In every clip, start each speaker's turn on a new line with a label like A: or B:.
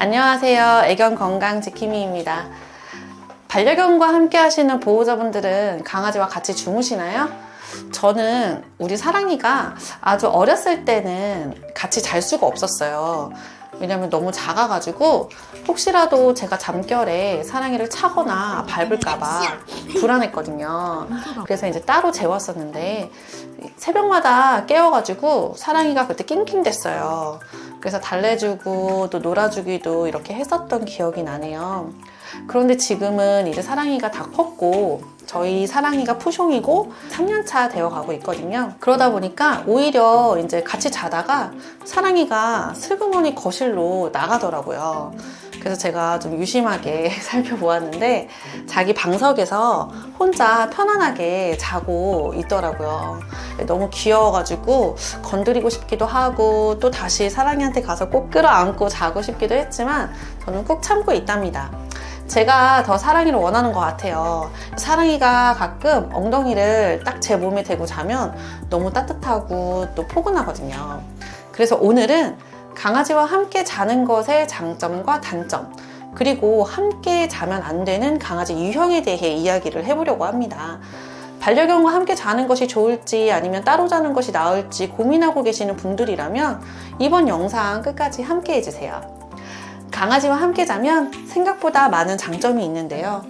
A: 안녕하세요. 애견 건강 지킴이입니다. 반려견과 함께 하시는 보호자분들은 강아지와 같이 주무시나요? 저는 우리 사랑이가 아주 어렸을 때는 같이 잘 수가 없었어요. 왜냐면 너무 작아가지고 혹시라도 제가 잠결에 사랑이를 차거나 밟을까봐 불안했거든요. 그래서 이제 따로 재웠었는데 새벽마다 깨워가지고 사랑이가 그때 낑낑댔어요. 그래서 달래주고 또 놀아주기도 이렇게 했었던 기억이 나네요. 그런데 지금은 이제 사랑이가 다 컸고 저희 사랑이가 푸숑이고 3년차 되어 가고 있거든요. 그러다 보니까 오히려 이제 같이 자다가 사랑이가 슬그머니 거실로 나가더라고요. 그래서 제가 좀 유심하게 살펴보았는데 자기 방석에서 혼자 편안하게 자고 있더라고요. 너무 귀여워가지고 건드리고 싶기도 하고 또 다시 사랑이한테 가서 꼭 끌어안고 자고 싶기도 했지만 저는 꾹 참고 있답니다. 제가 더 사랑이를 원하는 것 같아요. 사랑이가 가끔 엉덩이를 딱 제 몸에 대고 자면 너무 따뜻하고 또 포근하거든요. 그래서 오늘은 강아지와 함께 자는 것의 장점과 단점, 그리고 함께 자면 안 되는 강아지 유형에 대해 이야기를 해보려고 합니다. 반려견과 함께 자는 것이 좋을지 아니면 따로 자는 것이 나을지 고민하고 계시는 분들이라면 이번 영상 끝까지 함께 해주세요. 강아지와 함께 자면 생각보다 많은 장점이 있는데요.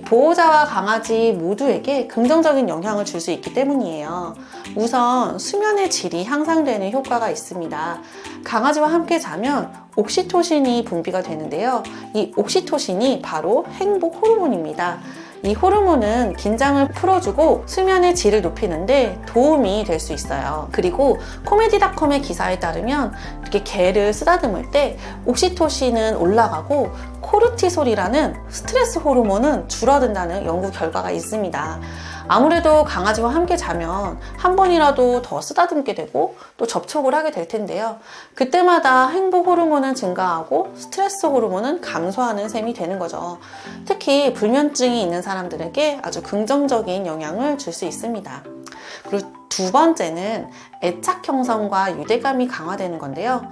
A: 보호자와 강아지 모두에게 긍정적인 영향을 줄 수 있기 때문이에요. 우선 수면의 질이 향상되는 효과가 있습니다. 강아지와 함께 자면 옥시토신이 분비가 되는데요. 이 옥시토신이 바로 행복 호르몬입니다. 이 호르몬은 긴장을 풀어주고 수면의 질을 높이는데 도움이 될 수 있어요. 그리고 코미디닷컴의 기사에 따르면 이렇게 개를 쓰다듬을 때 옥시토신은 올라가고 코르티솔이라는 스트레스 호르몬은 줄어든다는 연구 결과가 있습니다. 아무래도 강아지와 함께 자면 한 번이라도 더 쓰다듬게 되고 또 접촉을 하게 될 텐데요. 그때마다 행복 호르몬은 증가하고 스트레스 호르몬은 감소하는 셈이 되는 거죠. 특히 불면증이 있는 사람들에게 아주 긍정적인 영향을 줄 수 있습니다. 그리고 두 번째는 애착 형성과 유대감이 강화되는 건데요.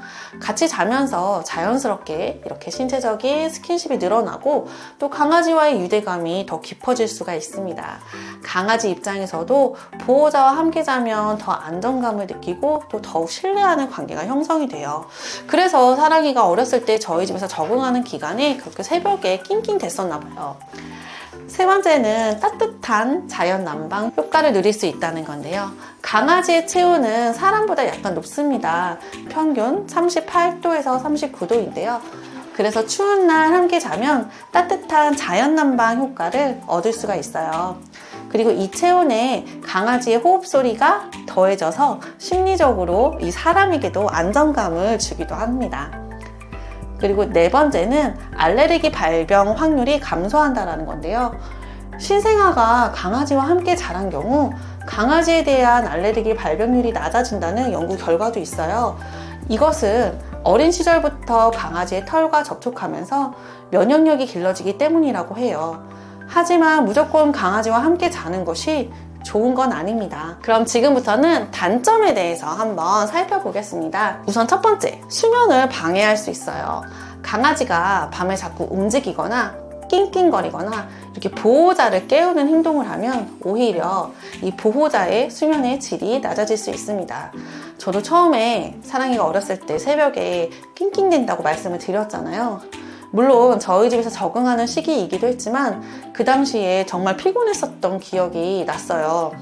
A: 같이 자면서 자연스럽게 이렇게 신체적인 스킨십이 늘어나고 또 강아지와의 유대감이 더 깊어질 수가 있습니다. 강아지 입장에서도 보호자와 함께 자면 더 안정감을 느끼고 또 더욱 신뢰하는 관계가 형성이 돼요. 그래서 사랑이가 어렸을 때 저희 집에서 적응하는 기간에 그렇게 새벽에 낑낑댔었나 봐요. 세 번째는 따뜻한 자연 난방 효과를 누릴 수 있다는 건데요. 강아지의 체온은 사람보다 약간 높습니다. 평균 38도에서 39도인데요. 그래서 추운 날 함께 자면 따뜻한 자연 난방 효과를 얻을 수가 있어요. 그리고 이 체온에 강아지의 호흡 소리가 더해져서 심리적으로 이 사람에게도 안정감을 주기도 합니다. 그리고 네 번째는 알레르기 발병 확률이 감소한다는 건데요. 신생아가 강아지와 함께 자란 경우 강아지에 대한 알레르기 발병률이 낮아진다는 연구 결과도 있어요. 이것은 어린 시절부터 강아지의 털과 접촉하면서 면역력이 길러지기 때문이라고 해요. 하지만 무조건 강아지와 함께 자는 것이 좋은 건 아닙니다. 그럼 지금부터는 단점에 대해서 한번 살펴보겠습니다. 우선 첫 번째, 수면을 방해할 수 있어요. 강아지가 밤에 자꾸 움직이거나 낑낑거리거나 이렇게 보호자를 깨우는 행동을 하면 오히려 이 보호자의 수면의 질이 낮아질 수 있습니다. 저도 처음에 사랑이가 어렸을 때 새벽에 낑낑댄다고 말씀을 드렸잖아요. 물론 저희 집에서 적응하는 시기이기도 했지만 그 당시에 정말 피곤했었던 기억이 났어요.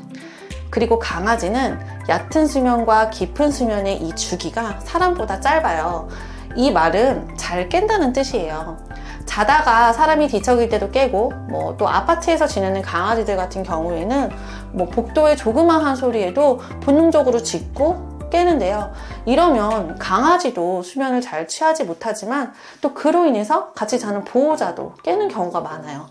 A: 그리고 강아지는 얕은 수면과 깊은 수면의 이 주기가 사람보다 짧아요. 이 말은 잘 깬다는 뜻이에요. 자다가 사람이 뒤척일 때도 깨고 또 아파트에서 지내는 강아지들 같은 경우에는 복도의 조그마한 소리에도 본능적으로 짖고 깨는데요. 이러면 강아지도 수면을 잘 취하지 못하지만 또 그로 인해서 같이 자는 보호자도 깨는 경우가 많아요.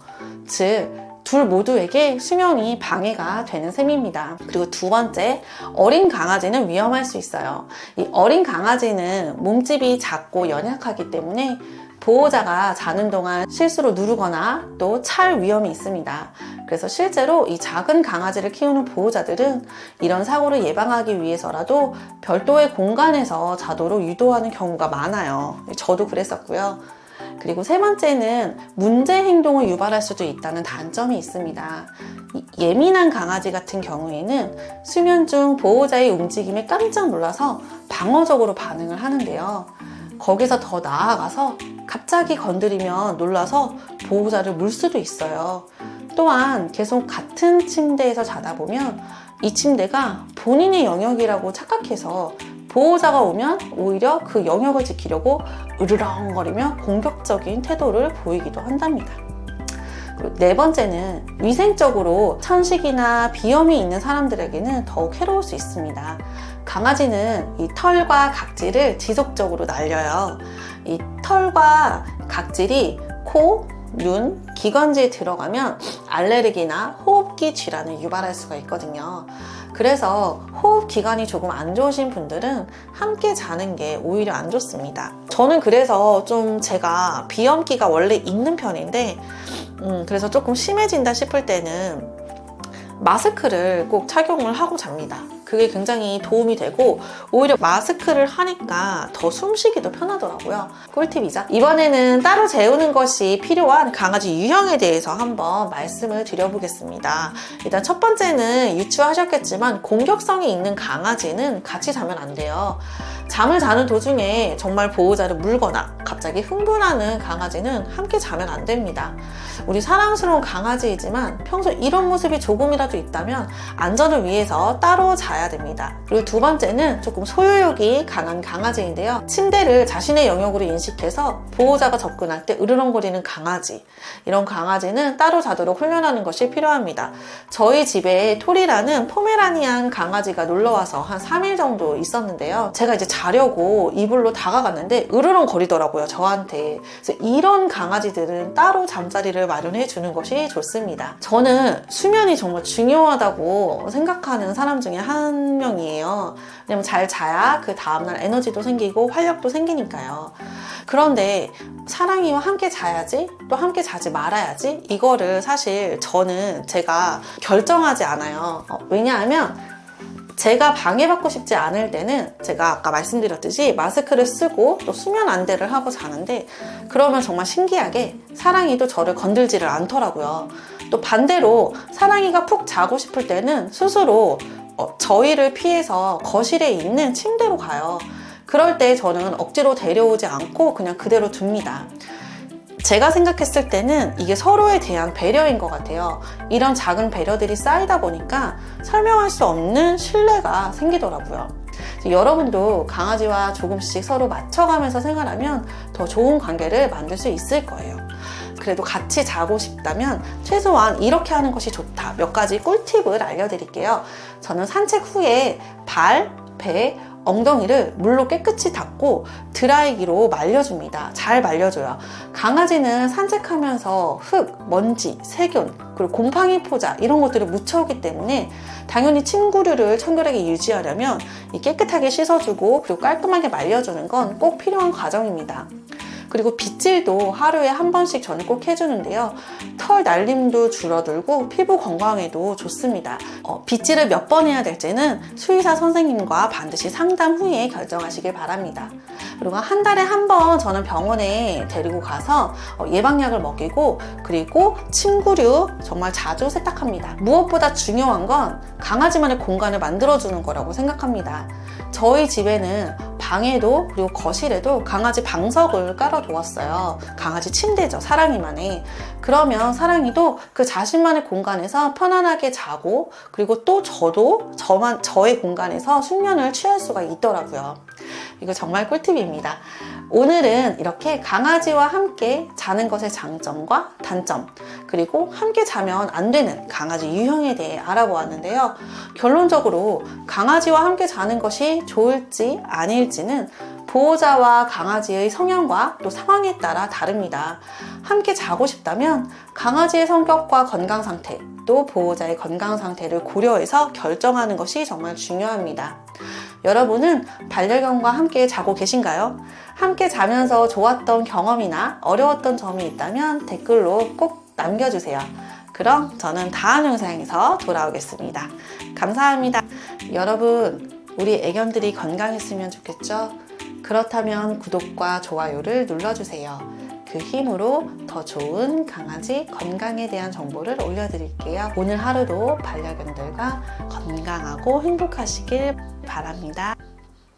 A: 즉, 둘 모두에게 수면이 방해가 되는 셈입니다. 그리고 두 번째, 어린 강아지는 위험할 수 있어요. 이 어린 강아지는 몸집이 작고 연약하기 때문에 보호자가 자는 동안 실수로 누르거나 또 찰 위험이 있습니다. 그래서 실제로 이 작은 강아지를 키우는 보호자들은 이런 사고를 예방하기 위해서라도 별도의 공간에서 자도록 유도하는 경우가 많아요. 저도 그랬었고요. 그리고 세 번째는 문제 행동을 유발할 수도 있다는 단점이 있습니다. 예민한 강아지 같은 경우에는 수면 중 보호자의 움직임에 깜짝 놀라서 방어적으로 반응을 하는데요. 거기서 더 나아가서 갑자기 건드리면 놀라서 보호자를 물 수도 있어요. 또한 계속 같은 침대에서 자다 보면 이 침대가 본인의 영역이라고 착각해서 보호자가 오면 오히려 그 영역을 지키려고 으르렁거리며 공격적인 태도를 보이기도 한답니다. 그리고 네 번째는 위생적으로 천식이나 비염이 있는 사람들에게는 더욱 해로울 수 있습니다. 강아지는 이 털과 각질을 지속적으로 날려요. 이 털과 각질이 코, 눈, 기관지에 들어가면 알레르기나 호흡기 질환을 유발할 수가 있거든요. 그래서 호흡 기관이 조금 안 좋으신 분들은 함께 자는 게 오히려 안 좋습니다. 저는 그래서 좀 제가 비염기가 원래 있는 편인데 그래서 조금 심해진다 싶을 때는 마스크를 꼭 착용을 하고 잡니다. 그게 굉장히 도움이 되고 오히려 마스크를 하니까 더 숨쉬기도 편하더라고요. 꿀팁이죠. 이번에는 따로 재우는 것이 필요한 강아지 유형에 대해서 한번 말씀을 드려보겠습니다. 일단 첫 번째는 유추하셨겠지만 공격성이 있는 강아지는 같이 자면 안 돼요. 잠을 자는 도중에 정말 보호자를 물거나 갑자기 흥분하는 강아지는 함께 자면 안 됩니다. 우리 사랑스러운 강아지이지만 평소 이런 모습이 조금이라도 있다면 안전을 위해서 따로 자야 됩니다. 그리고 두 번째는 조금 소유욕이 강한 강아지인데요. 침대를 자신의 영역으로 인식해서 보호자가 접근할 때 으르렁거리는 강아지, 이런 강아지는 따로 자도록 훈련하는 것이 필요합니다. 저희 집에 토리라는 포메라니안 강아지가 놀러와서 한 3일 정도 있었는데요. 제가 이제 자려고 이불로 다가갔는데 으르렁거리더라고요, 저한테. 그래서 이런 강아지들은 따로 잠자리를 마련해 주는 것이 좋습니다. 저는 수면이 정말 중요하다고 생각하는 사람 중에 한 명이에요. 왜냐면 잘 자야 그 다음날 에너지도 생기고 활력도 생기니까요. 그런데 사랑이와 함께 자야지, 또 함께 자지 말아야지, 이거를 사실 저는 제가 결정하지 않아요. 왜냐하면 제가 방해받고 싶지 않을 때는 제가 아까 말씀드렸듯이 마스크를 쓰고 또 수면 안대를 하고 자는데, 그러면 정말 신기하게 사랑이도 저를 건들지를 않더라고요. 또 반대로 사랑이가 푹 자고 싶을 때는 스스로 저희를 피해서 거실에 있는 침대로 가요. 그럴 때 저는 억지로 데려오지 않고 그냥 그대로 둡니다. 제가 생각했을 때는 이게 서로에 대한 배려인 것 같아요. 이런 작은 배려들이 쌓이다 보니까 설명할 수 없는 신뢰가 생기더라고요. 여러분도 강아지와 조금씩 서로 맞춰가면서 생활하면 더 좋은 관계를 만들 수 있을 거예요. 그래도 같이 자고 싶다면 최소한 이렇게 하는 것이 좋다. 몇 가지 꿀팁을 알려드릴게요. 저는 산책 후에 발, 배, 엉덩이를 물로 깨끗이 닦고 드라이기로 말려줍니다. 잘 말려줘요. 강아지는 산책하면서 흙, 먼지, 세균, 그리고 곰팡이 포자 이런 것들을 묻혀오기 때문에 당연히 침구류를 청결하게 유지하려면 깨끗하게 씻어주고 그리고 깔끔하게 말려주는 건 꼭 필요한 과정입니다. 그리고 빗질도 하루에 한 번씩 저는 꼭 해주는데요. 털 날림도 줄어들고 피부 건강에도 좋습니다. 빗질을 몇 번 해야 될지는 수의사 선생님과 반드시 상담 후에 결정하시길 바랍니다. 그리고 한 달에 한 번 저는 병원에 데리고 가서 예방약을 먹이고, 그리고 침구류 정말 자주 세탁합니다. 무엇보다 중요한 건 강아지만의 공간을 만들어주는 거라고 생각합니다. 저희 집에는 방에도 그리고 거실에도 강아지 방석을 깔아두었어요. 강아지 침대죠, 사랑이만의. 그러면 사랑이도 그 자신만의 공간에서 편안하게 자고, 그리고 또 저도 저의 공간에서 숙면을 취할 수가 있더라고요. 이거 정말 꿀팁입니다. 오늘은 이렇게 강아지와 함께 자는 것의 장점과 단점, 그리고 함께 자면 안 되는 강아지 유형에 대해 알아보았는데요. 결론적으로 강아지와 함께 자는 것이 좋을지 아닐지는 보호자와 강아지의 성향과 또 상황에 따라 다릅니다. 함께 자고 싶다면 강아지의 성격과 건강 상태, 또 보호자의 건강 상태를 고려해서 결정하는 것이 정말 중요합니다. 여러분은 반려견과 함께 자고 계신가요? 함께 자면서 좋았던 경험이나 어려웠던 점이 있다면 댓글로 꼭 남겨주세요. 그럼 저는 다음 영상에서 돌아오겠습니다. 감사합니다. 여러분, 우리 애견들이 건강했으면 좋겠죠? 그렇다면 구독과 좋아요를 눌러주세요. 그 힘으로 더 좋은 강아지 건강에 대한 정보를 올려드릴게요. 오늘 하루도 반려견들과 건강하고 행복하시길 바랍니다.